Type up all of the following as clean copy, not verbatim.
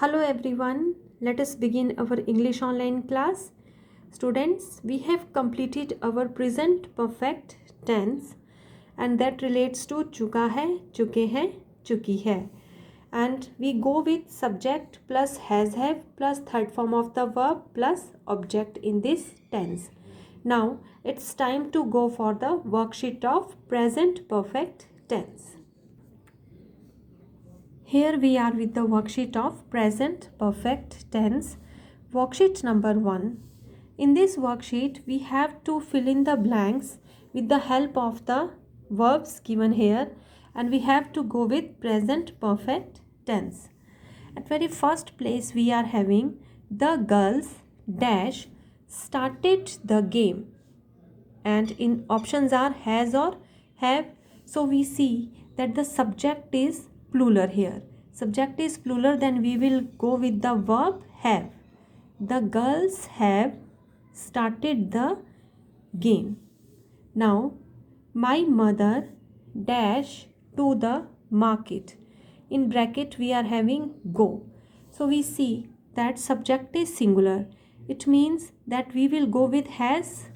Hello everyone, let us begin our English online class. Students, we have completed our present perfect tense and that relates to चुका है, चुके हैं, चुकी है. And we go with subject plus has have plus third form of the verb plus object in this tense. Now it's time to go for the worksheet of present perfect tense. Here we are with the worksheet of present perfect tense. Worksheet number 1. In this worksheet, we have to fill in the blanks with the help of the verbs given here, and we have to go with present perfect tense. At very first place, we are having the girls dash started the game, and in options are has or have. So we see that the subject is plural here. Subject is plural, then we will go with the verb have. The girls have started the game. Now my mother dash to the market. In bracket we are having go. So we see that subject is singular. It means that we will go with has.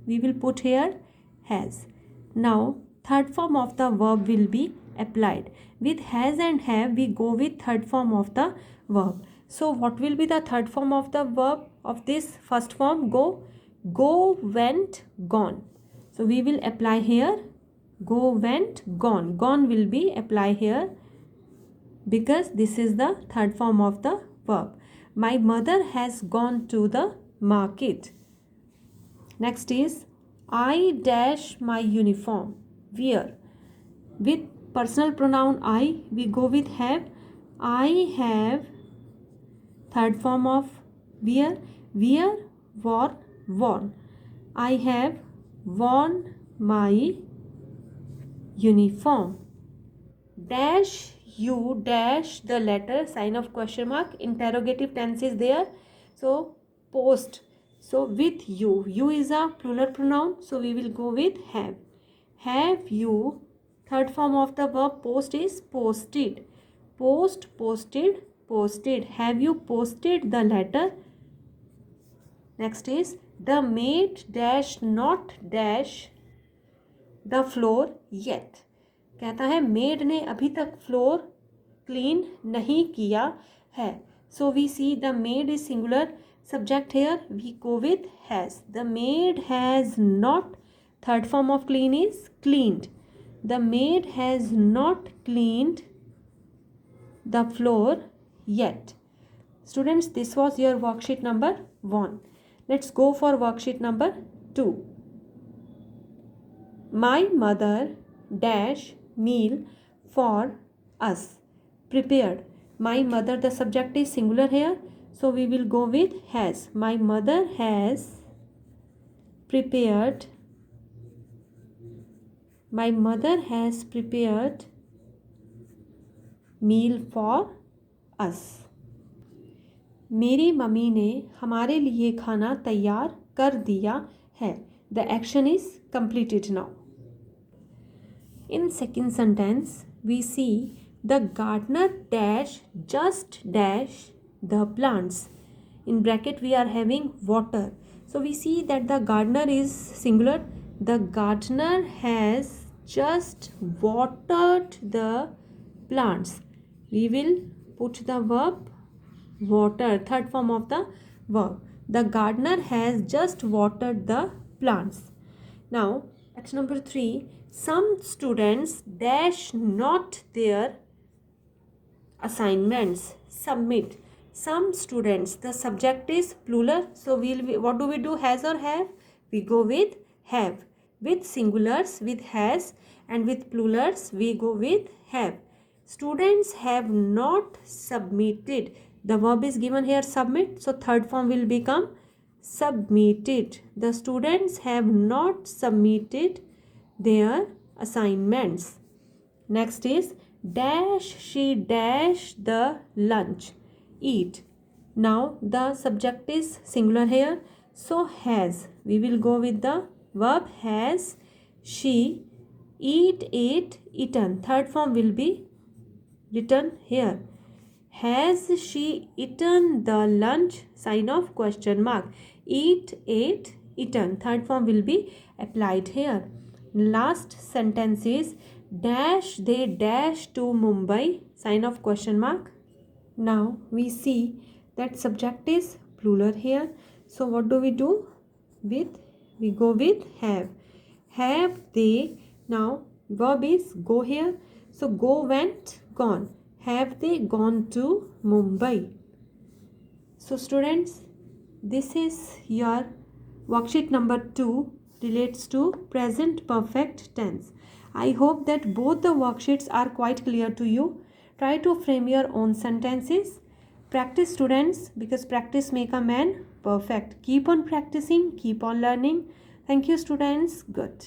We will put here has. Now third form of the verb will be applied. With has and have we go with third form of the verb. So what will be the third form of the verb of this first form? Go. Go, went, gone. So we will apply here go, went, gone. Gone will be apply here because this is the third form of the verb. My mother has gone to the market. Next is I dash my uniform. Wear. With personal pronoun I, we go with have. I have third form of wear. Wear, wore, worn. I have worn my uniform. Dash you dash the letter sign of question mark. Interrogative tense is there. So post. So with you is a plural pronoun. So we will go with have. Have you third form of the verb post is posted. Post, posted, posted. Have you posted the letter? Next is the maid dash not dash the floor yet. कहता है made ने अभी तक floor clean नहीं किया है. So we see the maid is singular. Subject here we go with has. The maid has not. Third form of clean is cleaned. The maid has not cleaned the floor yet. Students, this was your worksheet number 1. Let's go for worksheet number 2. My mother dash meal for us. Prepared. My mother, the subject is singular here. So we will go with has. My mother has prepared. My mother has prepared meal for us. मेरी mummy ने हमारे लिए खाना तैयार कर दिया है. The action is completed now. In second sentence, we see the gardener dash just dash the plants. In bracket we are having water. So we see that the gardener is singular. The gardener has just watered the plants. We will put the verb water, third form of the verb. The gardener has just watered the plants. Now at number 3, some students dash not their assignments. Submit. Some students, the subject is plural. So what do we do? Has or have? We go with have. With singulars with has, and with plurals we go with have. Students have not submitted. The verb is given here submit. So third form will become submitted. The students have not submitted their assignments. Next is dash she dash the lunch. Eat. Now the subject is singular here. So has. We will go with the verb has. She eat ate eaten. Third form will be written here. Has she eaten the lunch? Sign of question mark. Eat, ate, eaten. Third form will be applied here. Last sentence is dash they dash to Mumbai. Sign of question mark. Now we see that subject is plural here. So what do? With we go with have. Have they? Now verb is go here. So go, went, gone. Have they gone to Mumbai? So students, this is your worksheet number 2 relates to present perfect tense. I hope that both the worksheets are quite clear to you. Try to frame your own sentences. Practice students, because practice make a man perfect. Keep on practicing, keep on learning. Thank you students. Good.